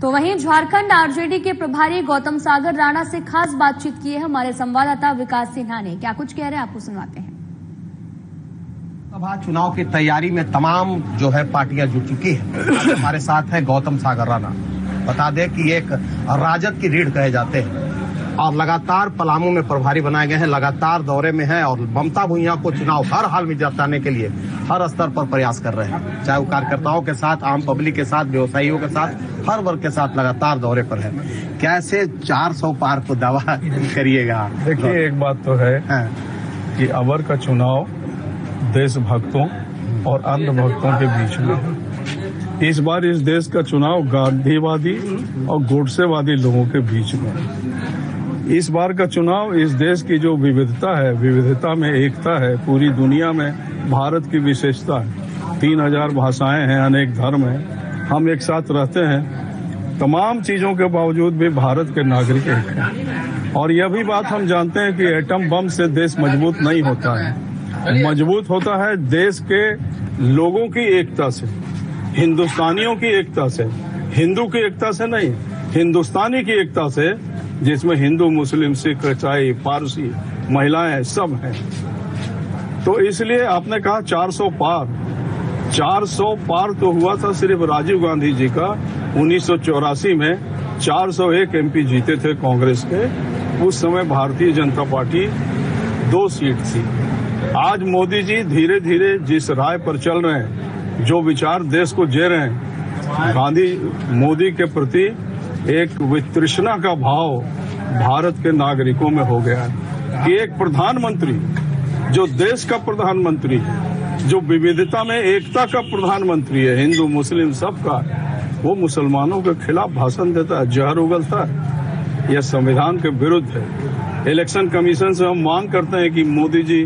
तो वहीं झारखंड आरजेडी के प्रभारी गौतम सागर राणा से खास बातचीत की है हमारे संवाददाता विकास सिन्हा ने। क्या कुछ कह रहे हैं आपको सुनवाते हैं। सभा चुनाव की तैयारी में तमाम जो है पार्टियां जुट चुकी है। हमारे साथ है गौतम सागर राणा। बता दें कि एक राजद की रीढ़ कहे जाते हैं और लगातार पलामू में प्रभारी बनाए गए हैं, लगातार दौरे में हैं और ममता भुइयां को चुनाव हर हाल में जिताने के लिए हर स्तर पर प्रयास कर रहे हैं। चाहे वो कार्यकर्ताओं के साथ, आम पब्लिक के साथ, व्यवसायियों के साथ, हर वर्ग के साथ लगातार दौरे पर है। कैसे 400 पार को दावा करिएगा? देखिए, एक बात तो है कि अवर का चुनाव देशभक्तों और अंधभक्तों के बीच में। इस बार इस देश का चुनाव गांधीवादी और गोडसेवादी लोगों के बीच में। इस बार का चुनाव इस देश की जो विविधता है, विविधता में एकता है, पूरी दुनिया में भारत की विशेषता है। 3000 भाषाएं हैं, अनेक धर्म हैं, हम एक साथ रहते हैं। तमाम चीजों के बावजूद भी भारत के नागरिक एक हैं। और यह भी बात हम जानते हैं कि एटम बम से देश मजबूत नहीं होता है, मजबूत होता है देश के लोगों की एकता से, हिंदुस्तानियों की एकता से, हिंदू की एकता से नहीं, हिंदुस्तानी की एकता से, जिसमें हिंदू, मुस्लिम, सिख, ईसाई, पारसी, महिलाएं सब हैं। तो इसलिए आपने कहा 400 पार। 400 पार तो हुआ था सिर्फ राजीव गांधी जी का। 1984 में 401 एमपी जीते थे कांग्रेस के। उस समय भारतीय जनता पार्टी 2 सीट थी। आज मोदी जी धीरे धीरे जिस राय पर चल रहे हैं, जो विचार देश को दे रहे हैं, गांधी मोदी के प्रति एक वितृष्णा का भाव भारत के नागरिकों में हो गया है कि एक प्रधानमंत्री जो देश का प्रधानमंत्री है, जो विविधता में एकता का प्रधानमंत्री है, हिंदू मुस्लिम सबका, वो मुसलमानों के खिलाफ भाषण देता है, जहर उगलता है। यह संविधान के विरुद्ध है। इलेक्शन कमीशन से हम मांग करते हैं कि मोदी जी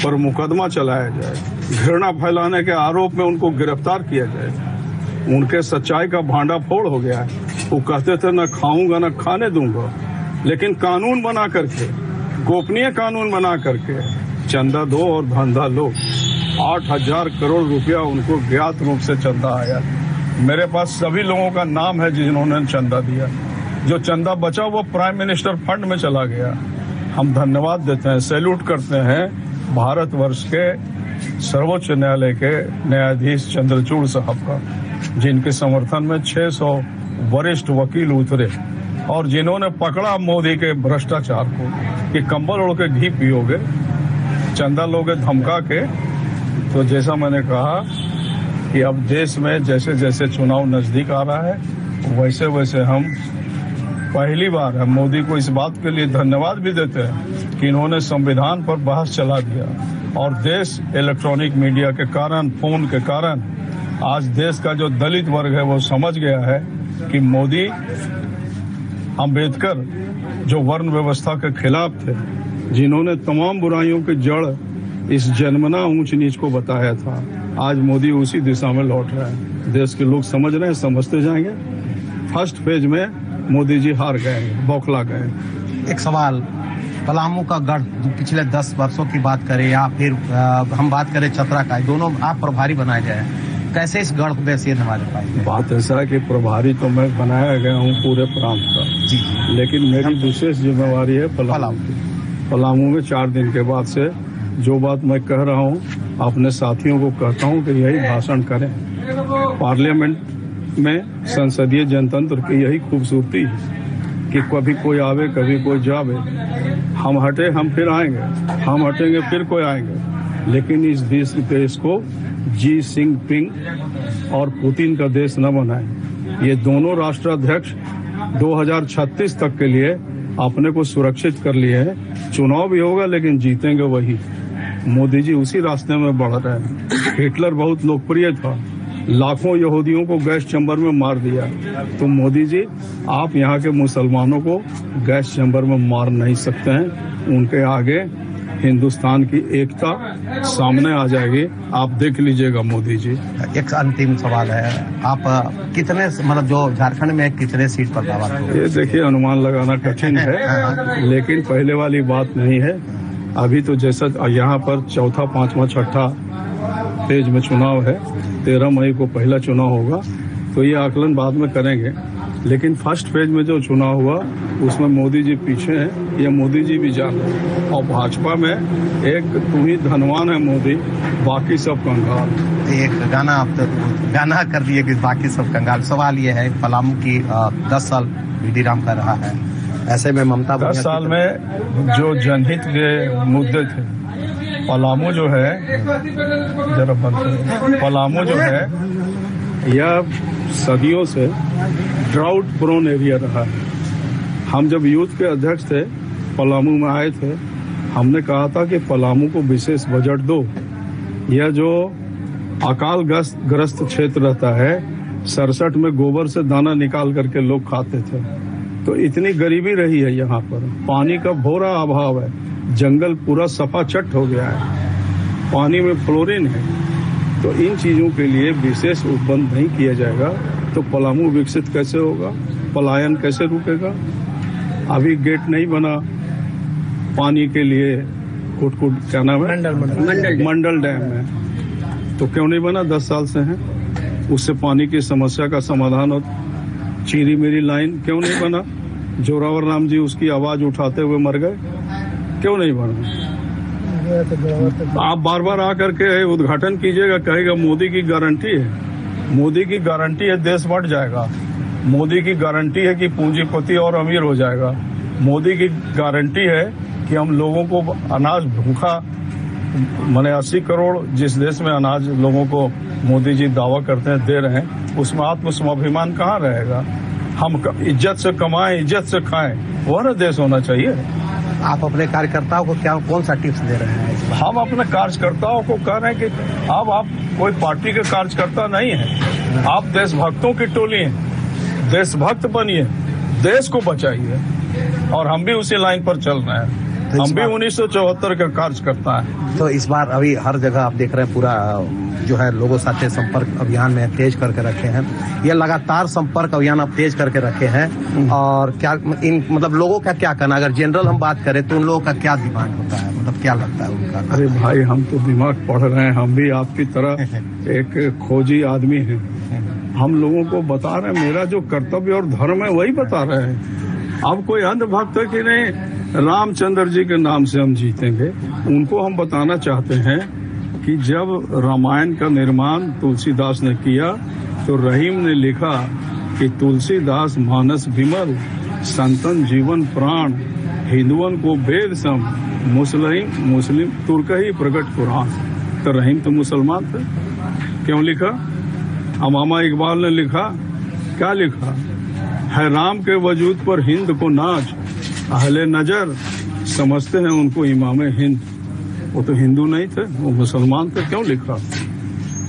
पर मुकदमा चलाया जाए, घृणा फैलाने के आरोप में उनको गिरफ्तार किया जाए। उनके सच्चाई का भांडाफोड़ हो गया है। वो कहते थे न खाऊंगा न खाने दूंगा, लेकिन कानून बना करके, गोपनीय कानून बना करके चंदा दो और धंधा लो। 8000 करोड़ रुपया उनको ज्ञात रूप से चंदा आया। मेरे पास सभी लोगों का नाम है जिन्होंने चंदा दिया। जो चंदा बचा वो प्राइम मिनिस्टर फंड में चला गया। हम धन्यवाद देते हैं, सैल्यूट करते हैं भारतवर्ष के सर्वोच्च न्यायालय के न्यायाधीश चंद्रचूड़ साहब का, जिनके समर्थन में 600 वरिष्ठ वकील उतरे और जिन्होंने पकड़ा मोदी के भ्रष्टाचार को कि कंबल ओढ़ के घी पियोगे, चंदा लोगे धमका के। तो जैसा मैंने कहा कि अब देश में जैसे जैसे चुनाव नजदीक आ रहा है, वैसे वैसे हम पहली बार हम मोदी को इस बात के लिए धन्यवाद भी देते हैं कि इन्होंने संविधान पर बहस चला दिया और देश इलेक्ट्रॉनिक मीडिया के कारण, फोन के कारण, आज देश का जो दलित वर्ग है वो समझ गया है कि मोदी अंबेडकर जो वर्ण व्यवस्था के खिलाफ थे, जिन्होंने तमाम बुराइयों की जड़ इस जन्मना ऊंच नीच को बताया था, आज मोदी उसी दिशा में लौट रहा है। देश के लोग समझ रहे हैं, समझते जाएंगे। फर्स्ट फेज में मोदी जी हार गए, बौखला गए। एक सवाल, पलामू का गढ़ पिछले 10 वर्षों की बात करें या फिर हम बात करें चतरा का, दोनों आप प्रभारी बनाए गए हैं, कैसे इस गढ़ में से हमारे पास? बात ऐसा है कि प्रभारी तो मैं बनाया गया हूँ पूरे प्रांत का जी, लेकिन मेरी विशेष जिम्मेवारी है पलामू में 4 दिन के बाद से जो बात मैं कह रहा हूँ, अपने साथियों को कहता हूँ कि यही भाषण करें। पार्लियामेंट में संसदीय जनतंत्र की यही खूबसूरती है कि कभी कोई आवे कभी कोई जावे। हम हटे हम फिर आएंगे, हम हटेंगे फिर कोई आएंगे, लेकिन इस देश को जी जिनपिंग और पुतिन का देश न बनाए। ये दोनों राष्ट्राध्यक्ष 2036 तक के लिए अपने को सुरक्षित कर लिए हैं। चुनाव भी होगा लेकिन जीतेंगे वही। मोदी जी उसी रास्ते में बढ़ रहे हैं। हिटलर बहुत लोकप्रिय था, लाखों यहूदियों को गैस चैम्बर में मार दिया। तो मोदी जी, आप यहाँ के मुसलमानों को गैस चैम्बर में मार नहीं सकते हैं। उनके आगे हिंदुस्तान की एकता सामने आ जाएगी, आप देख लीजिएगा मोदी जी। एक अंतिम सवाल है, आप कितने, मतलब जो झारखंड में कितने सीट पर दावा? ये देखिए, अनुमान लगाना कठिन है, लेकिन पहले वाली बात नहीं है। अभी तो जैसा यहाँ पर चौथा, पांचवा, छठा फेज में चुनाव है, 13 मई को पहला चुनाव होगा, तो ये आकलन बाद में करेंगे। लेकिन फर्स्ट फेज में जो चुनाव हुआ उसमें मोदी जी पीछे हैं या मोदी जी भी जा रहे हैं। और भाजपा में एक तुम ही धनवान है मोदी, बाकी सब कंगाल। एक गाना आप तो गाना कर दिए कि बाकी सब कंगाल। सवाल ये है, पलामू की 10 साल बीडी राम का रहा है, ऐसे में ममता 10 साल में जो जनहित के मुद्दे थे, पलामू जो है जरा पलामू जो है यह सदियों से ड्राउट प्रोन एरिया रहा है। हम जब यूथ के अध्यक्ष थे, पलामू में आए थे, हमने कहा था कि पलामू को विशेष बजट दो। यह जो अकाल ग्रस्त क्षेत्र रहता है, 67 में गोबर से दाना निकाल करके लोग खाते थे। तो इतनी गरीबी रही है यहाँ पर, पानी का घोरा अभाव है, जंगल पूरा सफा चट हो गया है, पानी में फ्लोरीन है। तो इन चीजों के लिए विशेष उपबंध नहीं किया जाएगा तो पलामू विकसित कैसे होगा, पलायन कैसे रुकेगा। अभी गेट नहीं बना पानी के लिए, कुटकुट क्या नाम है, मंडल डैम में, तो क्यों नहीं बना? 10 साल से है, उससे पानी की समस्या का समाधान हो। चीरी मेरी लाइन क्यों नहीं बना? जोरावर राम जी उसकी आवाज उठाते हुए मर गए, क्यों नहीं बना? आप बार बार आकर के उद्घाटन कीजिएगा, कहेगा मोदी की गारंटी है। मोदी की गारंटी है देश बढ़ जाएगा, मोदी की गारंटी है कि पूंजीपति और अमीर हो जाएगा, मोदी की गारंटी है कि हम लोगों को अनाज भूखा, माने 80 करोड़ जिस देश में अनाज लोगों को मोदी जी दावा करते हैं दे रहे हैं, उसमें आत्मस्वाभिमान कहाँ रहेगा? हम इज्जत से कमाएं, इज्जत से खाएं, वह ना देश होना चाहिए। आप अपने कार्यकर्ताओं को क्या कौन सा टिप्स दे रहे हैं? हम अपने कार्यकर्ताओं को कह रहे हैं कि अब आप कोई पार्टी के कार्यकर्ता नहीं है, आप देशभक्तों की टोली हैं, देशभक्त बनिए, देश को बचाइए। और हम भी उसी लाइन पर चल रहे हैं, हम भी 1974 का कार्यकर्ता है। तो इस बार अभी हर जगह आप देख रहे हैं पूरा जो है लोगों साथ संपर्क अभियान में तेज करके रखे हैं। ये लगातार संपर्क अभियान आप तेज करके रखे हैं। और क्या इन मतलब लोगों का क्या कहना, अगर जनरल हम बात करें तो उन लोगों का क्या डिमांड होता है, मतलब क्या लगता है उनका? अरे भाई, हम तो दिमाग पढ़ रहे हैं, हम भी आपकी तरह एक खोजी आदमी हैं। हम लोगों को बता रहे हैं, मेरा जो कर्तव्य और धर्म है वही बता रहे हैं। अब कोई अंधभक्त है कि नहीं रामचंद्र जी के नाम से हम जीतेंगे, उनको हम बताना चाहते हैं कि जब रामायण का निर्माण तुलसीदास ने किया तो रहीम ने लिखा कि तुलसीदास मानस विमल, संतन जीवन प्राण, हिंदुओं को वेद सम, मुस्लिम तुर्क ही प्रकट कुरान। तो रहीम तो मुसलमान थे, क्यों लिखा? अमामा इकबाल ने लिखा, क्या लिखा है? राम के वजूद पर हिंद को नाच, अहले नजर समझते हैं उनको इमाम हिंद। वो तो हिंदू नहीं थे, वो मुसलमान थे, क्यों लिखा?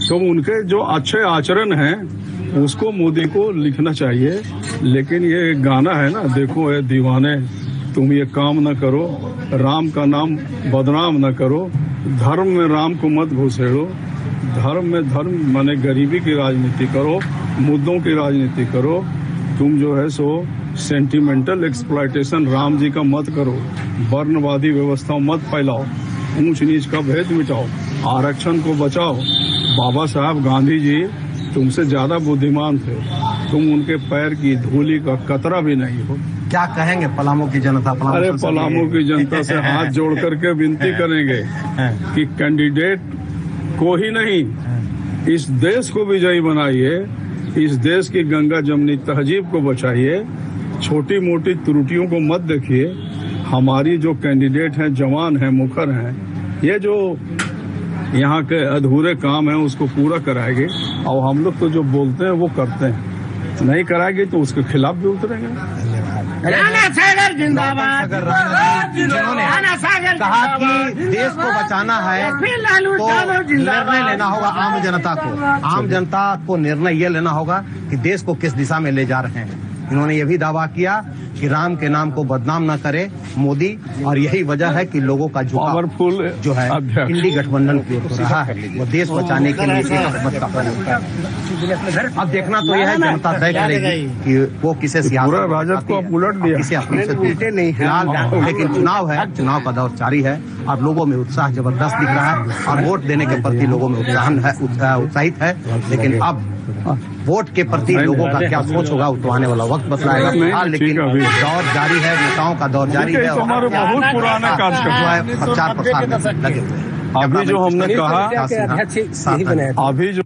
तो उनके जो अच्छे आचरण हैं उसको मोदी को लिखना चाहिए। लेकिन ये गाना है ना, देखो ए दीवाने तुम ये काम न करो, राम का नाम बदनाम न करो, धर्म में राम को मत घुसेड़ो, धर्म में धर्म माने गरीबी की राजनीति करो, मुद्दों की राजनीति करो, तुम जो है सो सेंटिमेंटल एक्सप्लॉयटेशन राम जी का मत करो, वर्णवादी व्यवस्था मत फैलाओ, ऊंच नीच का भेद मिटाओ, आरक्षण को बचाओ। बाबा साहब गांधी जी तुमसे ज्यादा बुद्धिमान थे, तुम उनके पैर की धूली का कतरा भी नहीं हो। क्या कहेंगे पलामू की जनता? अरे पलामू की जनता से हाथ जोड़ करके विनती करेंगे कि कैंडिडेट को ही नहीं, इस देश को विजयी बनाइए, इस देश की गंगा जमनी तहजीब को बचाइए, छोटी मोटी त्रुटियों को मत देखिए। हमारी जो कैंडिडेट हैं जवान हैं, मुखर हैं, ये जो यहाँ के अधूरे काम हैं उसको पूरा कराएंगे। और हम लोग तो जो बोलते हैं वो करते हैं, नहीं कराएंगे तो उसके खिलाफ भी उतरेंगे। राणा सागर जिंदाबाद। कहा कि देश को बचाना है तो निर्णय लेना होगा आम जनता को। आम जनता को निर्णय ये लेना होगा कि देश को किस दिशा में ले जा रहे हैं। इन्होंने ये भी दावा किया कि राम के नाम को बदनाम न करे मोदी, और यही वजह है कि लोगों का पावरफुल जो है इंडी गठबंधन की ओर रहा है, वो देश बचाने के लिए अब देखना तो यह है जनता तय करेगी कि वो किसे पूरा राजद को उलट दिया, किसे अपने से टूटे नहीं फिलहाल। लेकिन चुनाव है, चुनाव का दौर जारी है और लोगों में उत्साह जबरदस्त दिख रहा है और वोट देने के प्रति लोगों में उत्साहित है। लेकिन अब वोट के प्रति लोगों का क्या सोच होगा वो तो आने वाला वक्त बतलाएगा। फिलहाल लेकिन दौर जारी है, नेताओं का दौर जारी है और हमारे बहुत पुराना कार्यक्रम प्रचार प्रसार में लगे हुए हैं। अभी जो हमने कहा, अभी जो